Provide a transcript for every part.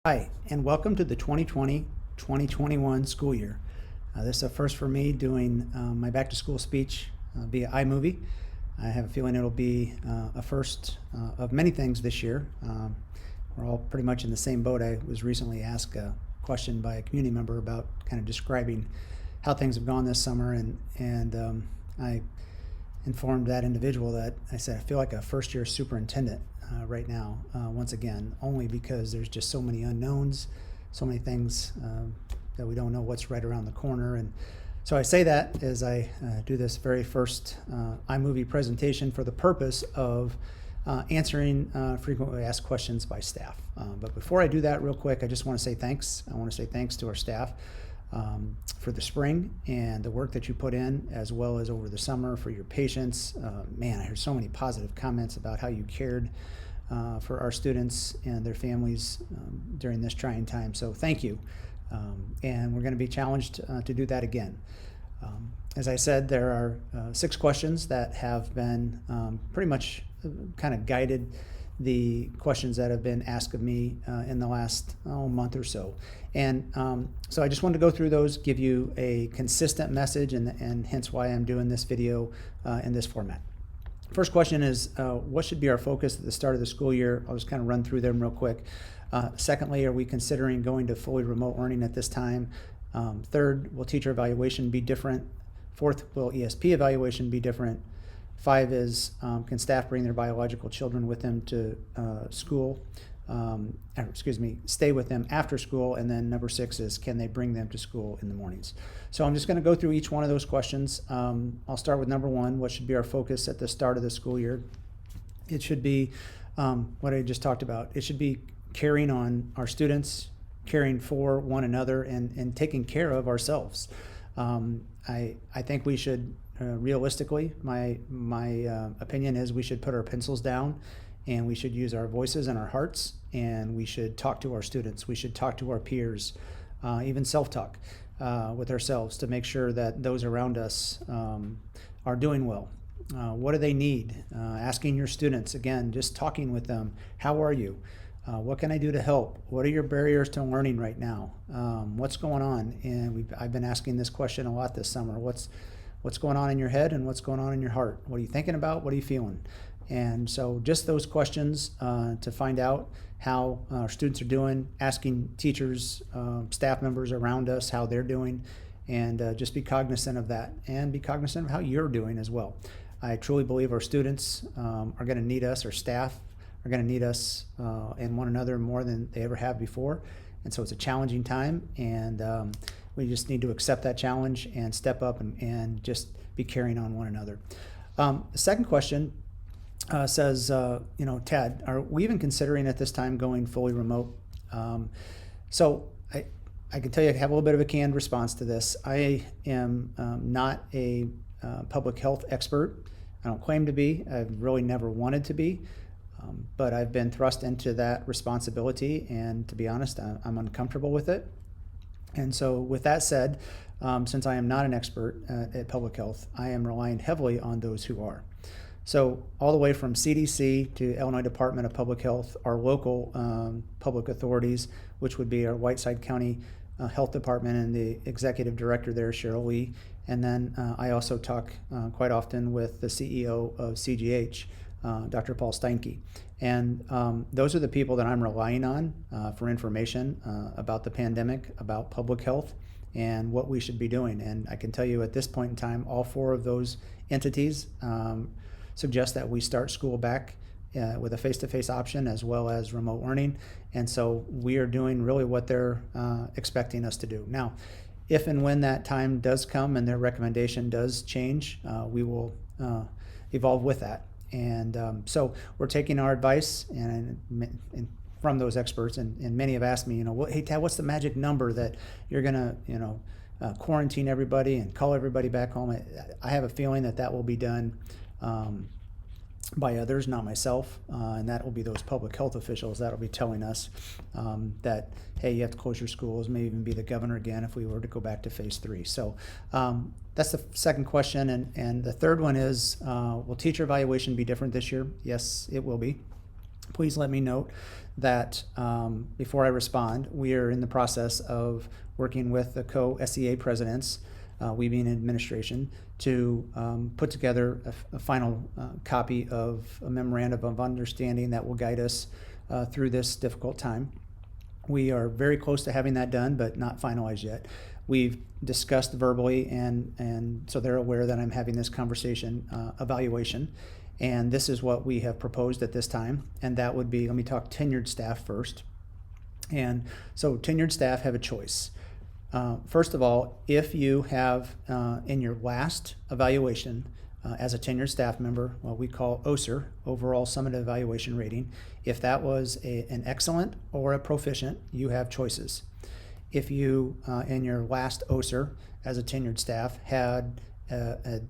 Hi, and welcome to the 2020-2021 school year. This is a first for me doing my back-to-school speech via iMovie. I have a feeling it'll be a first of many things this year. We're all pretty much in the same boat. I was recently asked a question by a community member about kind of describing how things have gone this summer, and I informed that individual that I said I feel like a first-year superintendent right now, once again, only because there's just so many unknowns, so many things that we don't know what's right around the corner. And so I say that as I do this very first iMovie presentation for the purpose of answering frequently asked questions by staff. But before I do that, real quick, I just want to say thanks. I want to say thanks to our staff for the spring and the work that you put in, as well as over the summer for your patience. Man, I heard so many positive comments about how you cared for our students and their families during this trying time. So thank you. And we're going to be challenged to do that again. As I said, there are 6 questions that have been pretty much kind of guided the questions that have been asked of me in the last month or so. And so I just wanted to go through those, give you a consistent message, and hence why I'm doing this video in this format. First question is, what should be our focus at the start of the school year? I'll just kind of run through them real quick. Secondly, are we considering going to fully remote learning at this time? Third, will teacher evaluation be different? Fourth, will ESP evaluation be different? 5 is, can staff bring their biological children with them to school? Stay with them after school. And then number 6 is, can they bring them to school in the mornings? So I'm just going to go through each one of those questions. I'll start with number 1. What should be our focus at the start of the school year? It should be what I just talked about. It should be caring on our students, caring for one another, and taking care of ourselves. I think we should realistically, my opinion is we should put our pencils down, and we should use our voices and our hearts, and we should talk to our students. We should talk to our peers, even self-talk with ourselves to make sure that those around us are doing well. What do they need? Asking your students, again, just talking with them. How are you? What can I do to help? What are your barriers to learning right now? What's going on? And I've been asking this question a lot this summer. What's going on in your head, and what's going on in your heart? What are you thinking about? What are you feeling? And so just those questions to find out how our students are doing, asking teachers, staff members around us how they're doing, and just be cognizant of that, and be cognizant of how you're doing as well. I truly believe our students are going to need us, our staff are going to need us and one another more than they ever have before. And so it's a challenging time, and we just need to accept that challenge and step up and just be caring on one another. The second question says, Tad, are we even considering at this time going fully remote? So I can tell you I have a little bit of a canned response to this. I am not a public health expert. I don't claim to be. I've really never wanted to be. But I've been thrust into that responsibility, and to be honest, I'm uncomfortable with it. And so with that said, since I am not an expert at public health, I am relying heavily on those who are. So all the way from CDC to Illinois Department of Public Health, our local public authorities, which would be our Whiteside County Health Department and the executive director there, Cheryl Lee. And then I also talk quite often with the CEO of CGH, Dr. Paul Steinke. And those are the people that I'm relying on for information about the pandemic, about public health, and what we should be doing. And I can tell you at this point in time, all 4 of those entities suggest that we start school back with a face-to-face option as well as remote learning. And so we are doing really what they're expecting us to do. Now, if and when that time does come and their recommendation does change, we will evolve with that. And so we're taking our advice and from those experts, and many have asked me, hey Tad, what's the magic number that you're gonna, quarantine everybody and call everybody back home? I have a feeling that will be done by others, not myself, and that will be those public health officials that will be telling us that, hey, you have to close your schools, maybe even be the governor again if we were to go back to phase 3. So that's the second question. And the third one is, will teacher evaluation be different this year? Yes, it will be. Please let me note that before I respond, we are in the process of working with the co-SEA presidents, we being administration, to put together a final copy of a memorandum of understanding that will guide us through this difficult time. We are very close to having that done, but not finalized yet. We've discussed verbally, and so they're aware that I'm having this conversation, evaluation. And this is what we have proposed at this time, and that would be, let me talk tenured staff first. And so tenured staff have a choice. First of all, if you have in your last evaluation as a tenured staff member, what we call OSER, overall summative evaluation rating, if that was an excellent or a proficient, you have choices. If you, in your last OSER as a tenured staff, had a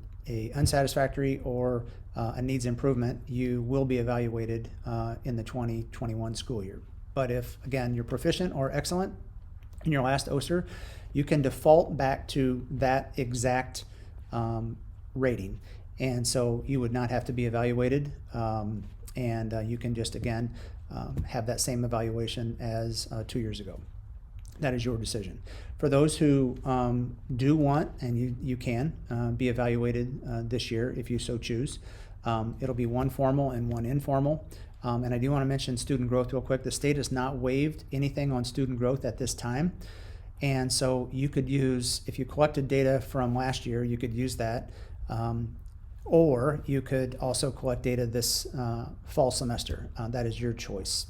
unsatisfactory or a needs improvement, you will be evaluated in the 2021 school year. But if, again, you're proficient or excellent in your last OSER, you can default back to that exact rating. And so you would not have to be evaluated, and you can just, again, have that same evaluation as 2 years ago. That is your decision. For those who do want, and you can be evaluated this year if you so choose, it'll be one formal and one informal. And I do want to mention student growth real quick. The state has not waived anything on student growth at this time. And so you could use, if you collected data from last year, you could use that. Or you could also collect data this fall semester. That is your choice.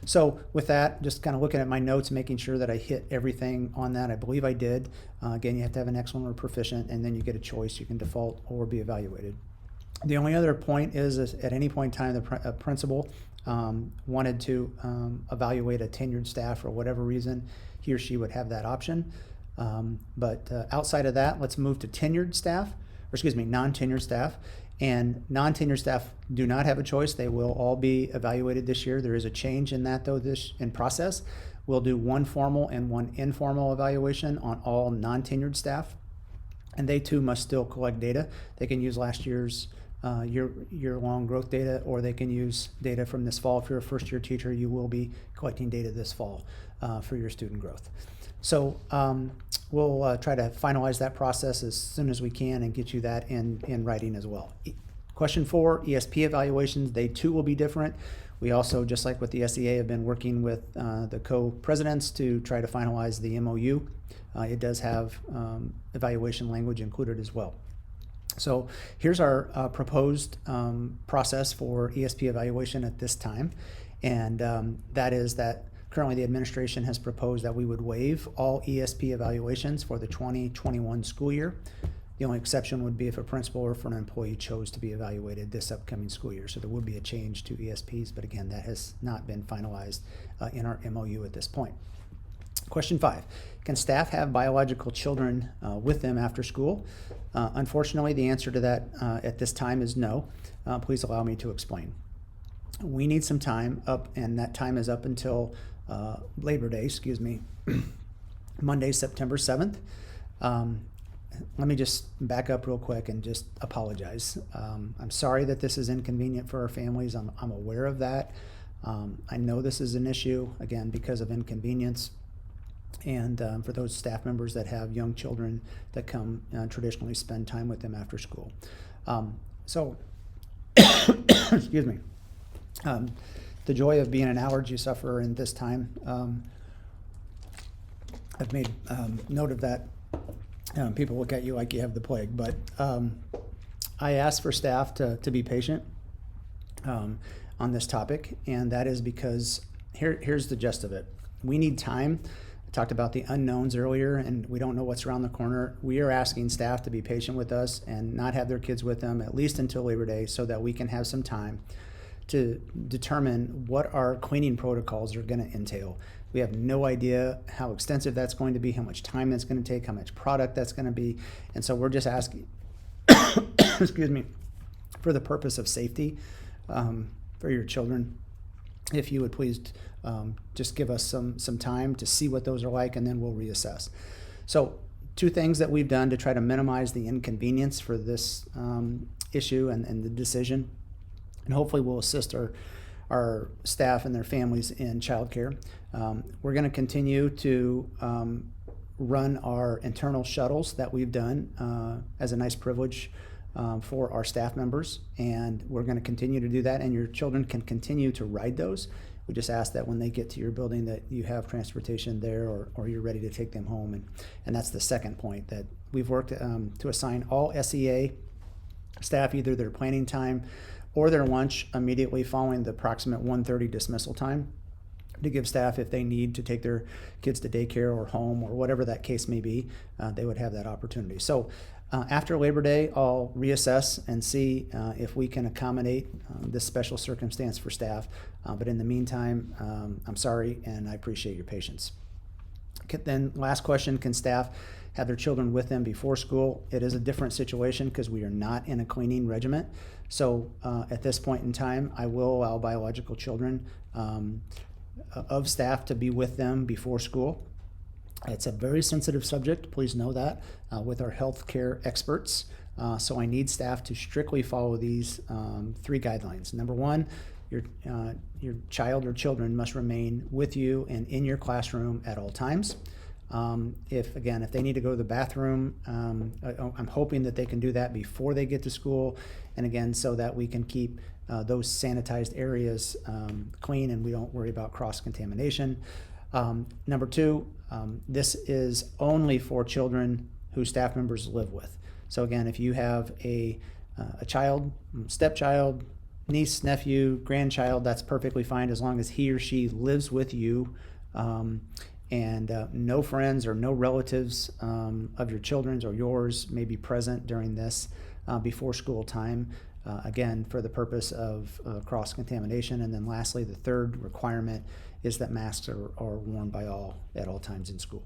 So with that, just kind of looking at my notes, making sure that I hit everything on that. I believe I did. Again, you have to have an excellent or proficient, and then you get a choice. You can default or be evaluated. The only other point is at any point in time, the principal wanted to evaluate a tenured staff for whatever reason, he or she would have that option. But outside of that, let's move to tenured staff, or excuse me, non-tenured staff. And non-tenured staff do not have a choice. They will all be evaluated this year. There is a change in that, though, in process. We'll do one formal and one informal evaluation on all non-tenured staff. And they, too, must still collect data. They can use last year's year-long growth data, or they can use data from this fall. If you're a first-year teacher, you will be collecting data this fall for your student growth. So we'll try to finalize that process as soon as we can and get you that in writing as well. Question 4, ESP evaluations, they too will be different. We also, just like with the SEA, have been working with the co-presidents to try to finalize the MOU. It does have evaluation language included as well. So here's our proposed process for ESP evaluation at this time, and that is that currently the administration has proposed that we would waive all ESP evaluations for the 2021 school year. The only exception would be if a principal or if an employee chose to be evaluated this upcoming school year. So there would be a change to ESPs, but again, that has not been finalized in our MOU at this point. Question 5, can staff have biological children with them after school? Unfortunately, the answer to that at this time is no. Please allow me to explain. We need some time up, and that time is up until Labor Day, Monday, September 7th. Let me just back up real quick and just apologize. I'm sorry that this is inconvenient for our families. I'm aware of that. I know this is an issue, again, because of inconvenience. And for those staff members that have young children that come traditionally spend time with them after school. So, excuse me. The joy of being an allergy sufferer in this time, I've made note of that. People look at you like you have the plague, but I asked for staff to be patient on this topic, and that is because here's the gist of it. We need time. I talked about the unknowns earlier, and we don't know what's around the corner. We are asking staff to be patient with us and not have their kids with them at least until Labor Day so that we can have some time to determine what our cleaning protocols are going to entail. We have no idea how extensive that's going to be, how much time that's going to take, how much product that's going to be. And so we're just asking, excuse me, for the purpose of safety for your children, if you would please just give us some time to see what those are like, and then we'll reassess. So 2 things that we've done to try to minimize the inconvenience for this issue and the decision, and hopefully will assist our our staff and their families in childcare. We're going to continue to run our internal shuttles that we've done as a nice privilege for our staff members, and we're going to continue to do that, and your children can continue to ride those. We just ask that when they get to your building that you have transportation there, or you're ready to take them home. And that's the second point, that we've worked to assign all SEA staff either their planning time or their lunch immediately following the approximate 1:30 dismissal time, to give staff, if they need to take their kids to daycare or home or whatever that case may be, they would have that opportunity. So after Labor Day, I'll reassess and see if we can accommodate this special circumstance for staff. But in the meantime, I'm sorry, and I appreciate your patience. Then last question, can staff have their children with them before school? It is a different situation because we are not in a cleaning regiment. So at this point in time, I will allow biological children of staff to be with them before school. It's a very sensitive subject, please know that, with our healthcare experts. So I need staff to strictly follow these 3 guidelines. Number 1, your child or children must remain with you and in your classroom at all times. If they need to go to the bathroom, I'm hoping that they can do that before they get to school, and again, so that we can keep those sanitized areas clean and we don't worry about cross-contamination. Number 2, this is only for children who staff members live with. So again, if you have a child, stepchild, niece, nephew, grandchild, that's perfectly fine as long as he or she lives with you, and no friends or no relatives of your children's or yours may be present during this before school time. Again, for the purpose of cross-contamination. And then lastly, the third requirement is that masks are worn by all at all times in school.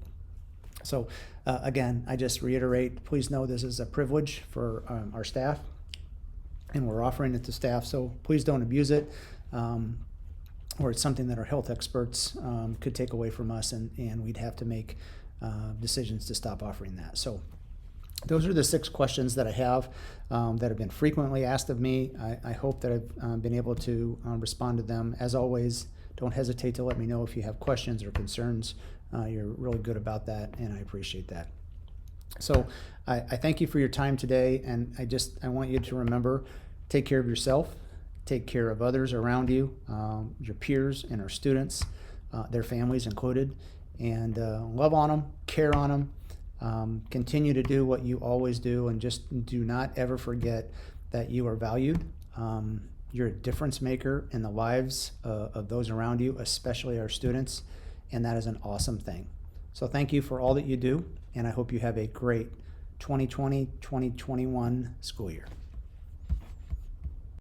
So again, I just reiterate, please know this is a privilege for our staff, and we're offering it to staff, so please don't abuse it, or it's something that our health experts could take away from us, and we'd have to make decisions to stop offering that. So those are the 6 questions that I have that have been frequently asked of me. I hope that I've been able to respond to them. As always, don't hesitate to let me know if you have questions or concerns. You're really good about that, and I appreciate that. So I thank you for your time today, and I want you to remember, take care of yourself, take care of others around you, your peers and our students, their families included, and love on them, care on them. Continue to do what you always do, and just do not ever forget that you are valued. You're a difference maker in the lives of those around you, especially our students, and that is an awesome thing. So thank you for all that you do, and I hope you have a great 2020-2021 school year.